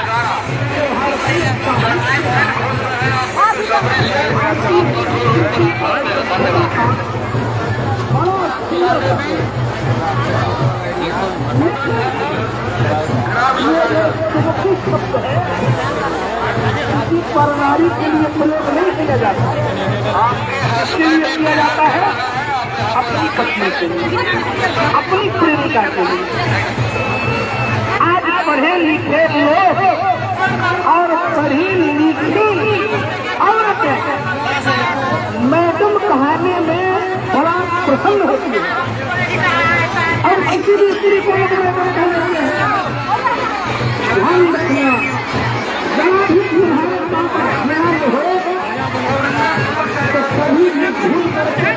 परनारी के लिए प्रयोग नहीं किया जाता, इसके लिए किया जाता है अपनी पत्नी के लिए, अपनी प्रेमिका के लिए। आज पढ़े लिखे लोग और पढ़ी लिखी औरतें मैडम कहानी में बड़ा प्रसन्न होती है और किसी भी स्त्री को मैडम कहते हैं। ध्यान रखना, जहाँ भी तुम्हारे पास ज्ञान हो तो कभी भी भूल करके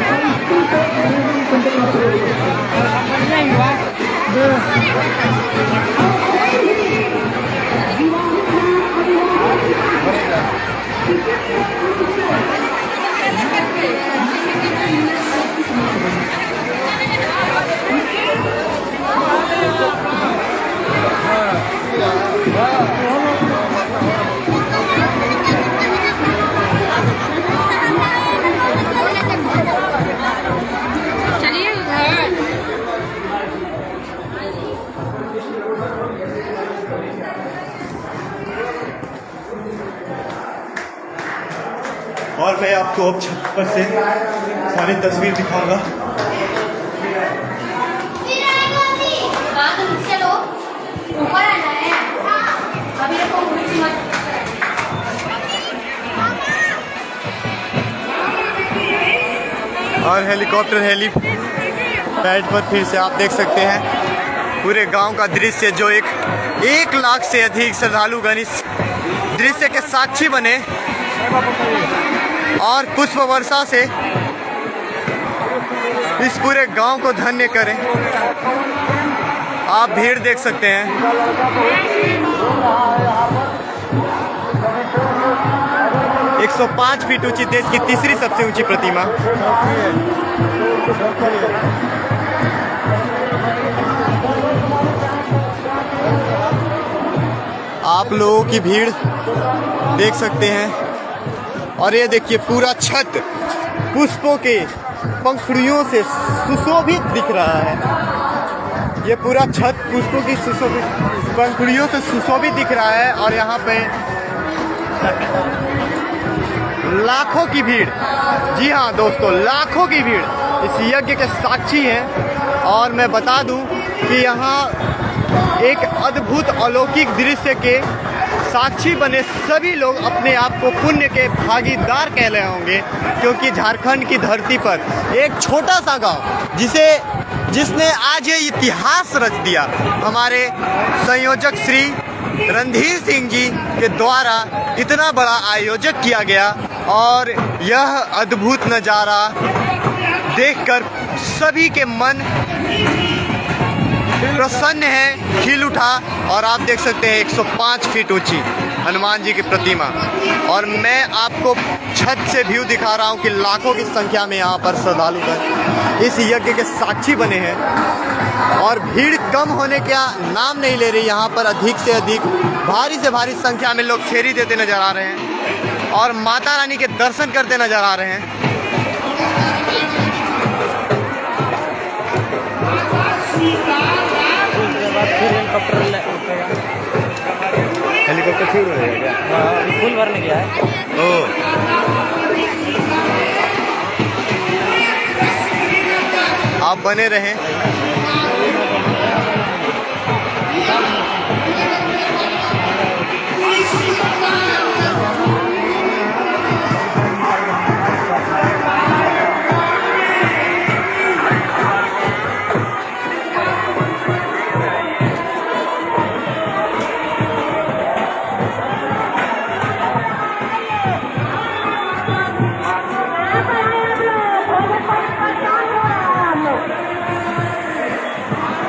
और मैं आपको अब छत पर से सारी तस्वीर दिखाऊंगा। चलो ऊपर आना है अभी रखो और हेलीकॉप्टर पैड पर फिर से आप देख सकते हैं पूरे गांव का दृश्य जो 1 लाख से अधिक श्रद्धालुगण इस दृश्य के साक्षी बने और पुष्प वर्षा से इस पूरे गांव को धन्य करें। आप भीड़ देख सकते हैं। एक 105 फीट ऊंची देश की तीसरी सबसे ऊंची प्रतिमा। आप लोगों की भीड़ देख सकते हैं और ये देखिए पूरा छत पुष्पों के पंखुड़ियों से सुशोभित दिख रहा है। ये पूरा छत पुष्पों की सुशोभित पंखुड़ियों से सुशोभित दिख रहा है और यहाँ पे लाखों की भीड़, जी हाँ दोस्तों लाखों की भीड़ इस यज्ञ के साक्षी हैं। और मैं बता दूं कि यहाँ एक अद्भुत अलौकिक दृश्य के साक्षी बने सभी लोग अपने आप को पुण्य के भागीदार कह रहे होंगे, क्योंकि झारखंड की धरती पर एक छोटा सा गांव जिसने आज ये इतिहास रच दिया, हमारे संयोजक श्री रणधीर सिंह जी के द्वारा इतना बड़ा आयोजक किया गया और यह अद्भुत नज़ारा देखकर सभी के मन प्रसन्न है, खिल उठा। और आप देख सकते हैं 105 फीट ऊंची हनुमान जी की प्रतिमा। और मैं आपको छत से व्यू दिखा रहा हूं कि लाखों की संख्या में यहाँ पर श्रद्धालुगण इस यज्ञ के साक्षी बने हैं। और भीड़ कम होने का नाम नहीं ले रही। यहाँ पर अधिक से अधिक भारी से भारी संख्या में लोग फेरी देते नजर आ रहे हैं और माता रानी के दर्शन करते नजर आ रहे हैं। हेलीकॉप्टर फ्यूल भरेगा क्या? फुल भरने गया है। आप बने रहें।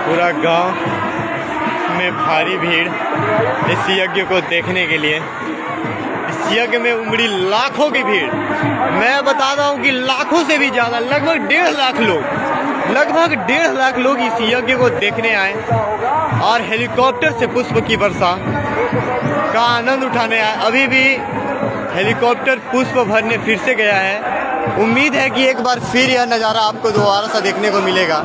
पूरा गांव में भारी भीड़ इस यज्ञ को देखने के लिए। इस यज्ञ में उमड़ी लाखों की भीड़। मैं बताता हूँ कि लाखों से भी ज़्यादा, लगभग 1.5 लाख लोग इस यज्ञ को देखने आए और हेलीकॉप्टर से पुष्प की वर्षा का आनंद उठाने आए। अभी भी हेलीकॉप्टर पुष्प भरने फिर से गया है। उम्मीद है कि एक बार फिर यह नज़ारा आपको दोबारा सा देखने को मिलेगा।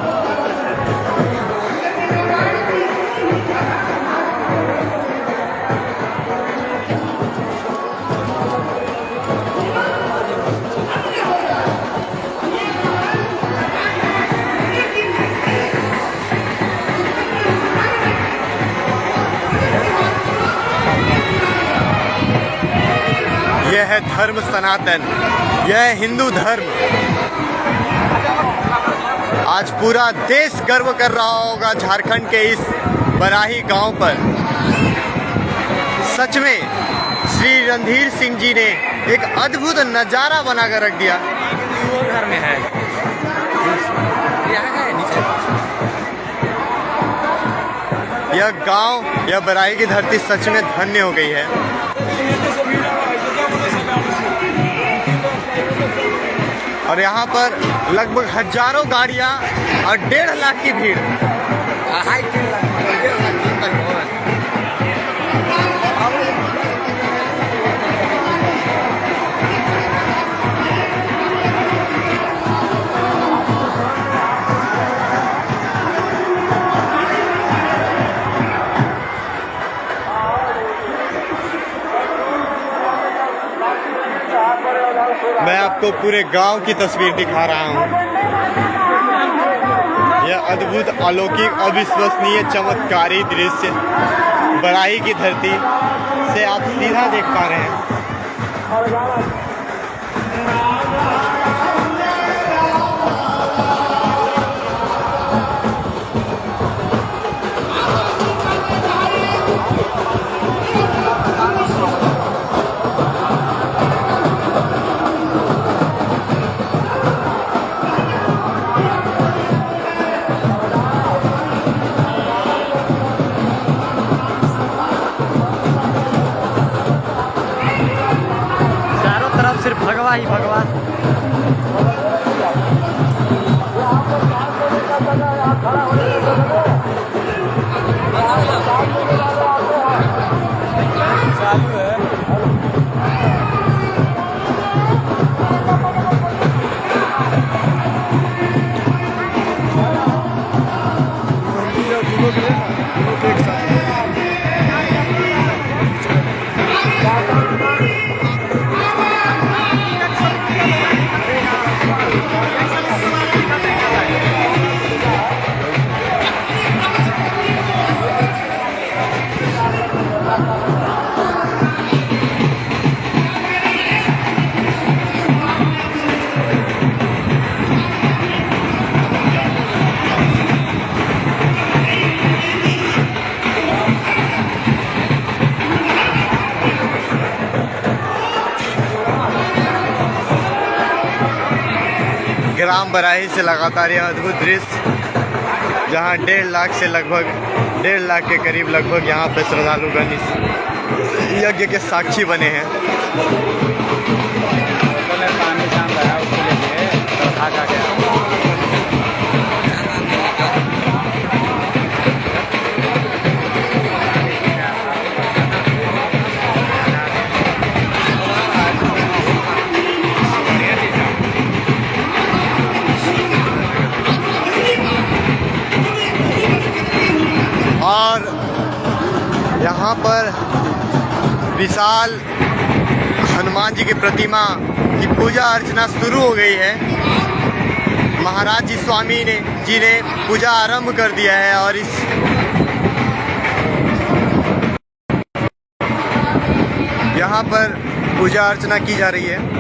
यह है धर्म सनातन, यह है हिंदू धर्म। आज पूरा देश गर्व कर रहा होगा झारखंड के इस बराही गांव पर। सच में श्री रणधीर सिंह जी ने एक अद्भुत नज़ारा बनाकर रख दिया। घर में है यह गांव, यह बराही की धरती सच में धन्य हो गई है। और यहाँ पर लगभग हजारों गाड़ियाँ और 1.5 लाख की भीड़। मैं आपको पूरे गांव की तस्वीर दिखा रहा हूं। यह अद्भुत, अलौकिक, अविश्वसनीय, चमत्कारी दृश्य बराही की धरती से आप सीधा देख पा रहे हैं। सिर्फ भगवा ही भगवा। चालू है। ग्राम बराही से लगातार यह अद्भुत दृश्य, जहां 1.5 लाख से लगभग 1.5 लाख के करीब लगभग यहाँ पे श्रद्धालुगण इस यज्ञ के साक्षी बने हैं। पानी शाम रहा उसको लेके यहाँ पर विशाल हनुमान जी की प्रतिमा की पूजा अर्चना शुरू हो गई है। महाराज जी स्वामी जी ने पूजा आरंभ कर दिया है और इस यहाँ पर पूजा अर्चना की जा रही है।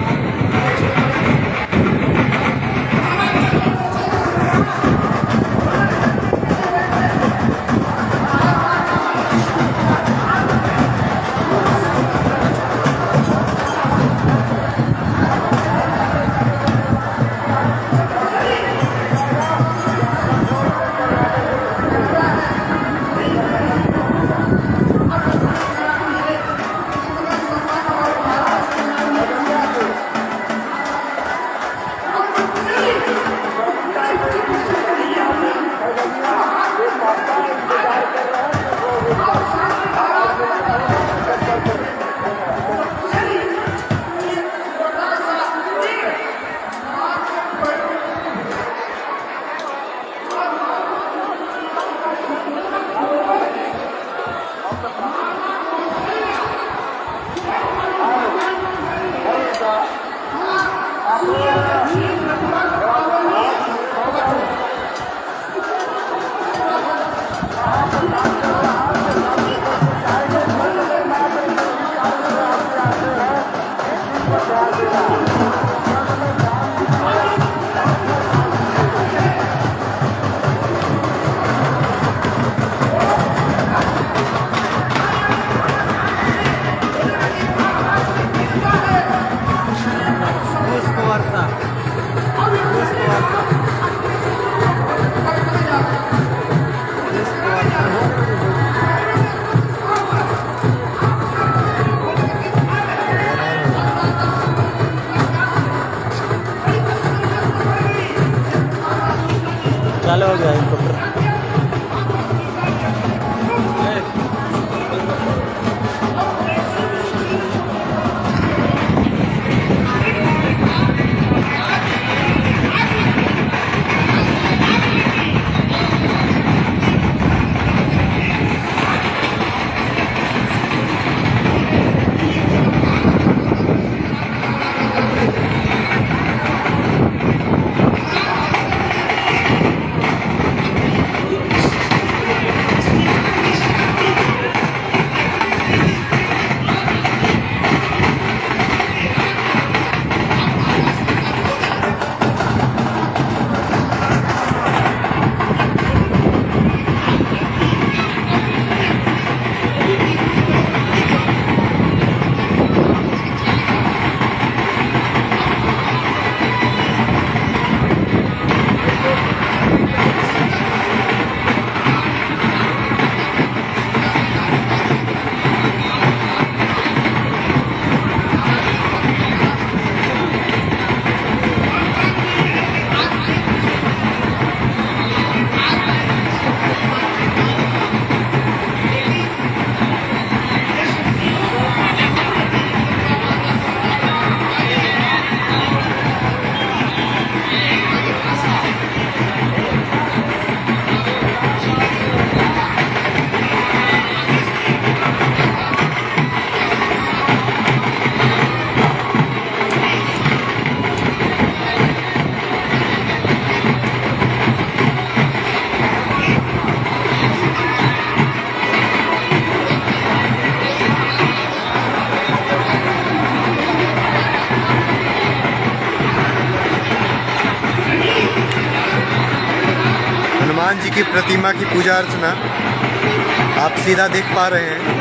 चालू हो गया हेलीकॉप्टर। हनुमान जी की प्रतिमा की पूजा अर्चना आप सीधा देख पा रहे हैं।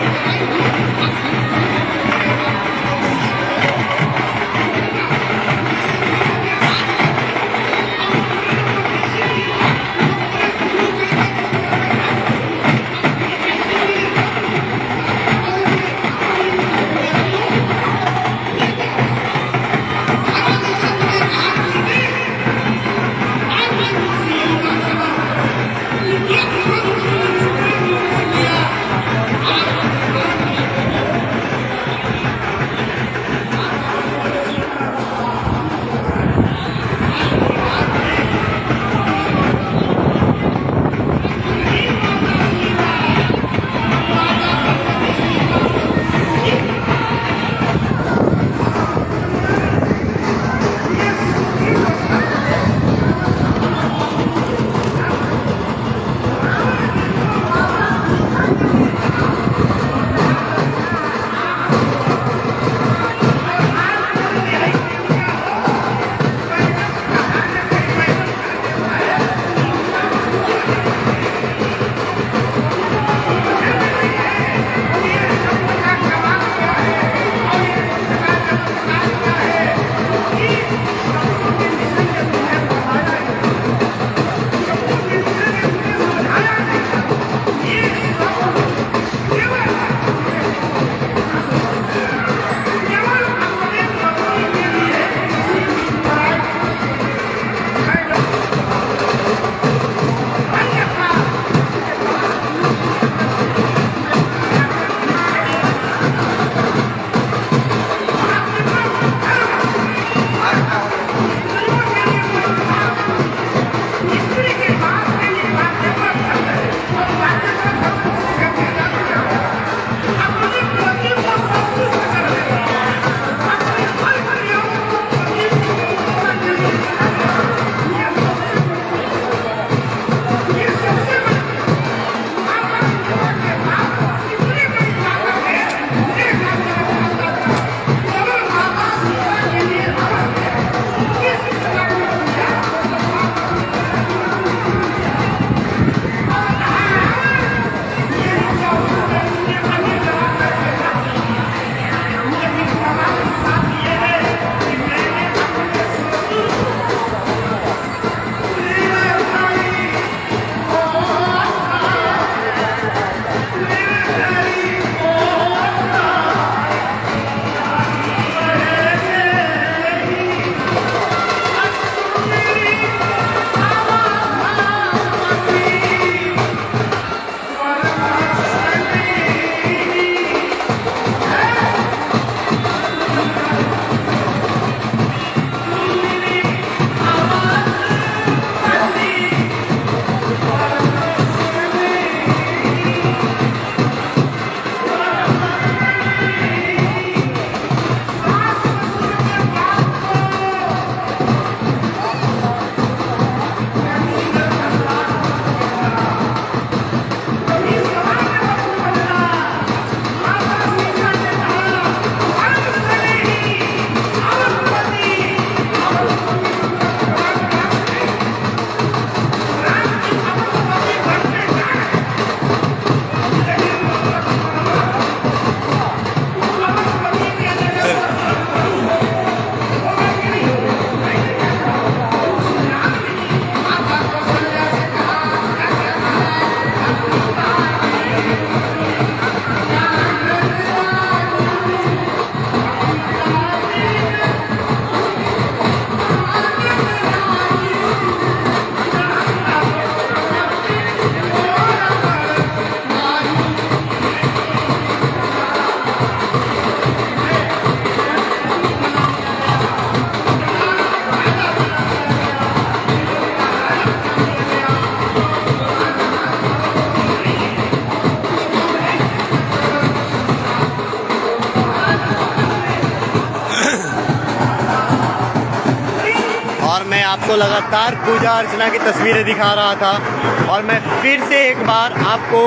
मैं आपको लगातार पूजा अर्चना की तस्वीरें दिखा रहा था और मैं फिर से एक बार आपको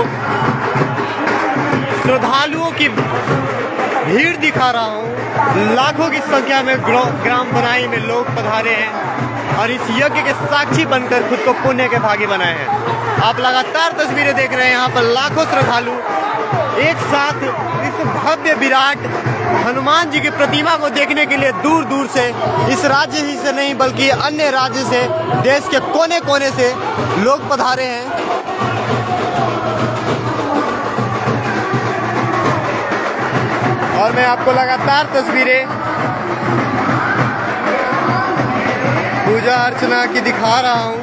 श्रद्धालुओं की भीड़ दिखा रहा हूँ। लाखों की संख्या में ग्राम बनाई में लोग पधारे हैं और इस यज्ञ के साक्षी बनकर खुद को पुण्य के भागी बनाए हैं। आप लगातार तस्वीरें देख रहे हैं, यहाँ पर लाखों श्रद्धालु एक साथ इस भव्य विराट हनुमान जी की प्रतिमा को देखने के लिए दूर दूर से, इस राज्य ही से नहीं बल्कि अन्य राज्य से, देश के कोने कोने से लोग पधारे हैं। और मैं आपको लगातार तस्वीरें पूजा अर्चना की दिखा रहा हूँ।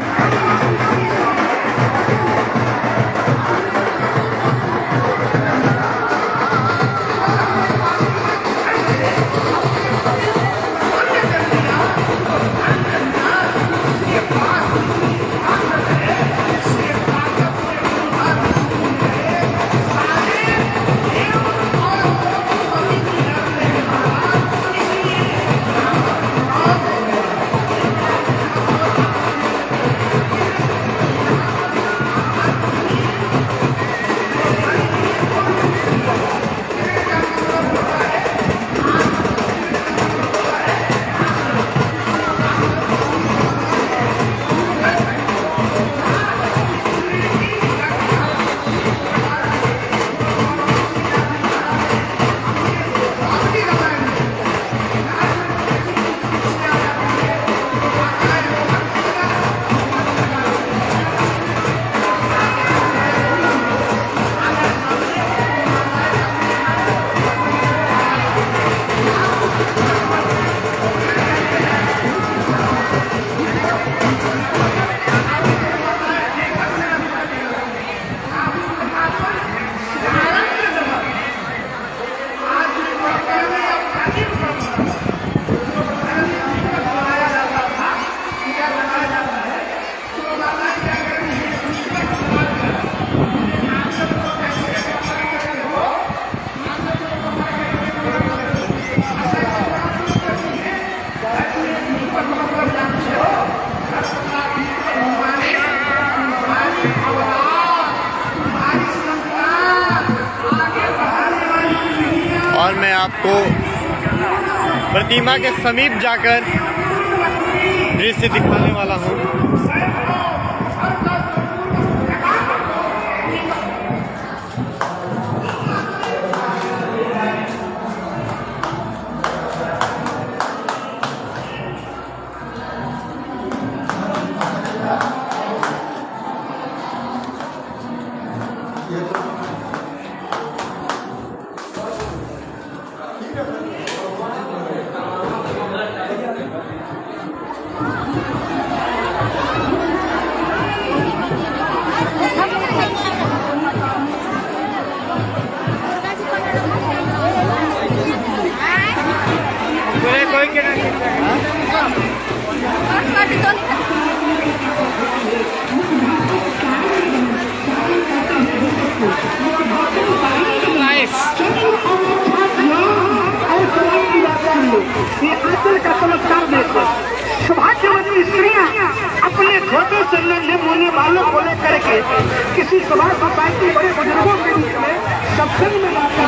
और मैं आपको प्रतिमा के समीप जाकर दृश्य दिखाने वाला हूँ। ये आंचल का चमत्कार देखो। सौभाग्यवती स्त्रियां अपने छोटे से नन्हे मुन्ने बालों को लेकर के किसी सभा सोसाइटी बड़े बुजुर्गों के बीच में सत्संग में जाता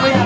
भैया